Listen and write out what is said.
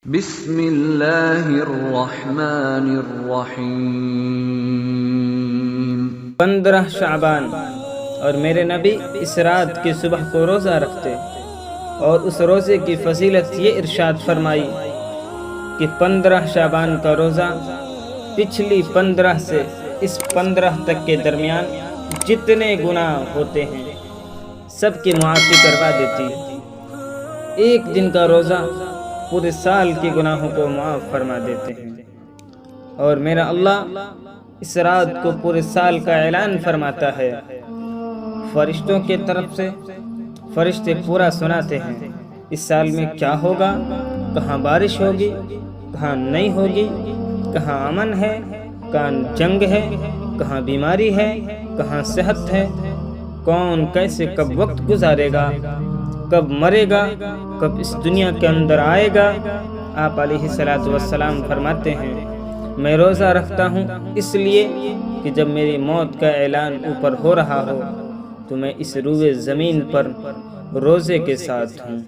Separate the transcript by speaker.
Speaker 1: بسم اللہ الرحمن الرحیم۔
Speaker 2: 15 شعبان، اور میرے نبی اس رات کی صبح کو روزہ رکھتے، اور اس روزے کی فضیلت یہ ارشاد فرمائی کہ 15 شعبان کا روزہ پچھلی 15 سے اس 15 تک کے درمیان جتنے گناہ ہوتے ہیں سب کی معافی کروا دیتی۔ ایک دن کا روزہ پورے سال کے گناہوں کو معاف فرما دیتے ہیں، اور میرا اللہ اس رات کو پورے سال کا اعلان فرماتا ہے۔ فرشتوں کے طرف سے فرشتے پورا سناتے ہیں اس سال میں کیا ہوگا، کہاں بارش ہوگی، کہاں نہیں ہوگی، کہاں امن ہے، کہاں جنگ ہے، کہاں بیماری ہے، کہاں صحت ہے، کون کیسے کب وقت گزارے گا، کب مرے گا، کب اس دنیا کے اندر آئے گا۔ آپ علیہ الصلوۃ والسلام فرماتے ہیں میں روزہ رکھتا ہوں اس لیے کہ جب میری موت کا اعلان اوپر ہو رہا ہو تو میں اس روئے زمین پر روزے کے ساتھ ہوں۔